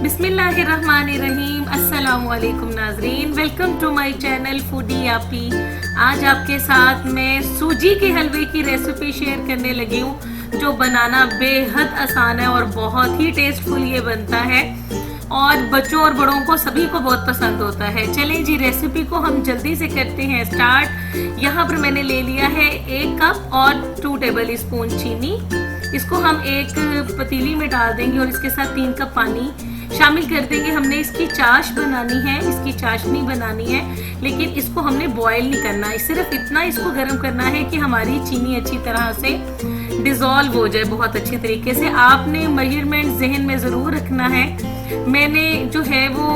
बिस्मिल्लाहिर्रहमानिर्रहीम। अस्सलामु अलैकुम नाजरीन, welcome to my channel foodie आपी। आज आपके साथ मैं सूजी के हलवे की रेसिपी शेयर करने लगी हूँ जो बनाना बेहद आसान है और बहुत ही टेस्टफुल ये बनता है और बच्चों और बड़ों को सभी को बहुत पसंद होता है। चलें जी, रेसिपी को हम जल्दी से करते हैं स्टार्ट। यहाँ पर मैंने ले लिया है 1 कप और 2 टेबल स्पून चीनी। इसको हम एक पतीली में डाल देंगे और इसके साथ 3 कप पानी शामिल कर देंगे। हमने इसकी चाश बनानी है, इसकी चाशनी बनानी है, लेकिन इसको हमने बॉयल नहीं करना है। सिर्फ इतना इसको गर्म करना है कि हमारी चीनी अच्छी तरह से डिजोल्व हो जाए बहुत अच्छी तरीके से। आपने मेजरमेंट जहन में ज़रूर रखना है। मैंने जो है वो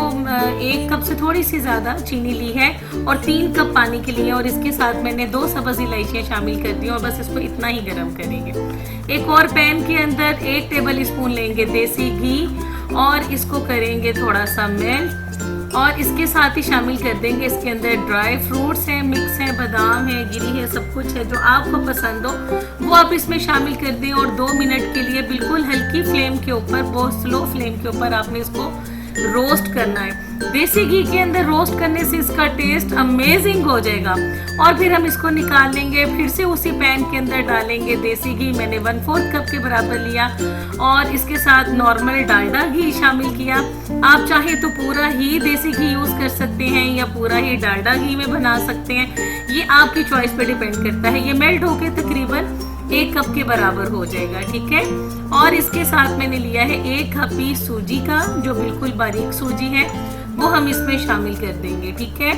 1 कप से थोड़ी सी ज़्यादा चीनी ली है और 3 कप पानी के लिए, और इसके साथ मैंने 2 सब्ज़ इलायचियाँ शामिल कर दी और बस इसको इतना ही गर्म करेंगे। एक और पैन के अंदर 1 टेबल स्पून लेंगे देसी घी और इसको करेंगे थोड़ा सा मेल्ट और इसके साथ ही शामिल कर देंगे इसके अंदर ड्राई फ्रूट्स हैं, मिक्स हैं, बादाम है, गिरी है, सब कुछ है जो आपको पसंद हो वो आप इसमें शामिल कर दें और 2 मिनट के लिए बिल्कुल हल्की फ्लेम के ऊपर, बहुत स्लो फ्लेम के ऊपर आपने इसको रोस्ट करना है। देसी घी के अंदर रोस्ट करने से इसका टेस्ट अमेजिंग हो जाएगा। और फिर हम इसको निकाल लेंगे, फिर से उसी पैन के अंदर डालेंगे देसी घी। मैंने 1/4 कप के बराबर लिया और इसके साथ नॉर्मल डालडा घी शामिल किया। आप चाहे तो पूरा ही देसी घी यूज कर सकते हैं या पूरा ही डालडा घी में बना सकते हैं, ये आपकी चॉइस पे डिपेंड करता है। ये मेल्ट होके तकरीबन 1 कप के बराबर हो जाएगा, ठीक है। और इसके साथ मैंने लिया है 1 कप पीस सूजी का, जो बिल्कुल बारीक सूजी है, वो हम इसमें शामिल कर देंगे, ठीक है।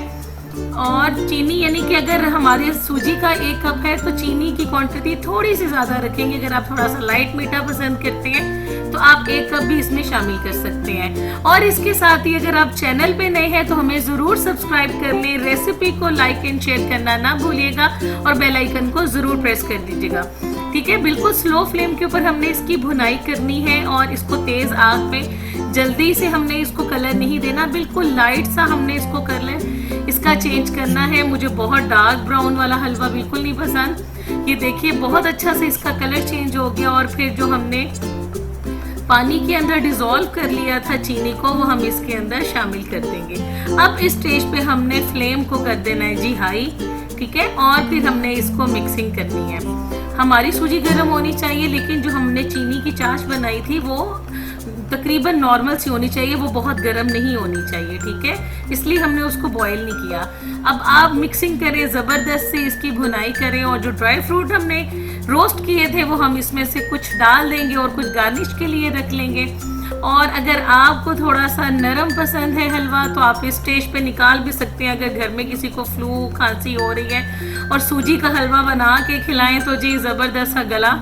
और चीनी, यानी कि अगर हमारे सूजी का 1 कप है तो चीनी की क्वांटिटी थोड़ी सी ज़्यादा रखेंगे। अगर आप थोड़ा सा लाइट मीठा पसंद करते हैं तो आप 1 कप भी इसमें शामिल कर सकते हैं। और इसके साथ ही अगर आप चैनल पे नए हैं तो हमें ज़रूर सब्सक्राइब कर लें, रेसिपी को लाइक एंड शेयर करना ना भूलिएगा और बेल आइकन को ज़रूर प्रेस कर दीजिएगा, ठीक है। बिल्कुल स्लो फ्लेम के ऊपर हमने इसकी भुनाई करनी है और इसको तेज आग पे जल्दी से हमने इसको कलर नहीं देना, बिल्कुल लाइट सा हमने इसको कलर इसका चेंज करना है। मुझे बहुत डार्क ब्राउन वाला हलवा बिल्कुल नहीं पसंद। ये देखिए बहुत अच्छा से इसका कलर चेंज हो गया और फिर जो हमने पानी के अंदर डिजोल्व कर लिया था चीनी को, वो हम इसके अंदर शामिल कर देंगे। अब इस स्टेज पे हमने फ्लेम को कर देना है जी हाई, ठीक है। और फिर हमने इसको मिक्सिंग करनी है। हमारी सूजी गर्म होनी चाहिए, लेकिन जो हमने चीनी की चाश बनाई थी वो तकरीबन नॉर्मल सी होनी चाहिए, वो बहुत गर्म नहीं होनी चाहिए, ठीक है। इसलिए हमने उसको बॉईल नहीं किया। अब आप मिक्सिंग करें, ज़बरदस्त से इसकी भुनाई करें और जो ड्राई फ्रूट हमने रोस्ट किए थे वो हम इसमें से कुछ डाल देंगे और कुछ गार्निश के लिए रख लेंगे। और अगर आपको थोड़ा सा नरम पसंद है हलवा तो आप इस स्टेज पे निकाल भी सकते हैं। अगर घर में किसी को फ्लू खांसी हो रही है और सूजी का हलवा बना के खिलाएं तो जी ज़बरदस्त सा गला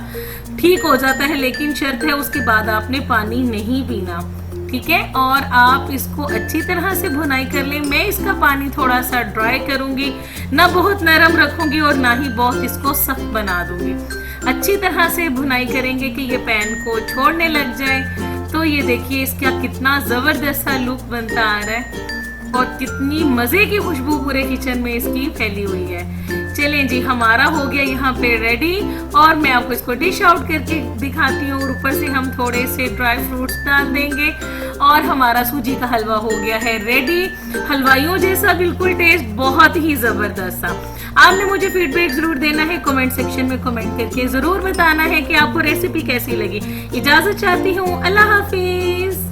ठीक हो जाता है, लेकिन शर्त है उसके बाद आपने पानी नहीं पीना, ठीक है। और आप इसको अच्छी तरह से भुनाई कर लें। मैं इसका पानी थोड़ा सा ड्राई करूंगी, ना बहुत नरम रखूंगी और ना ही बहुत इसको सख्त बना दूंगी। अच्छी तरह से भुनाई करेंगे कि ये पैन को छोड़ने लग जाए। तो ये देखिए इसका कितना ज़बरदस्त सा लुक बनता आ रहा है और कितनी मज़े की खुशबू पूरे किचन में इसकी फैली हुई है। चलें जी, हमारा हो गया यहाँ पे रेडी और मैं आपको इसको डिश आउट करके दिखाती हूँ। ऊपर से हम थोड़े से ड्राई फ्रूट्स डाल देंगे और हमारा सूजी का हलवा हो गया है रेडी। हलवाइयों जैसा बिल्कुल टेस्ट, बहुत ही ज़बरदस्त सा। आपने मुझे फीडबैक ज़रूर देना है, कमेंट सेक्शन में कमेंट करके ज़रूर बताना है कि आपको रेसिपी कैसी लगी। इजाज़त चाहती हूँ, अल्लाह हाफिज़।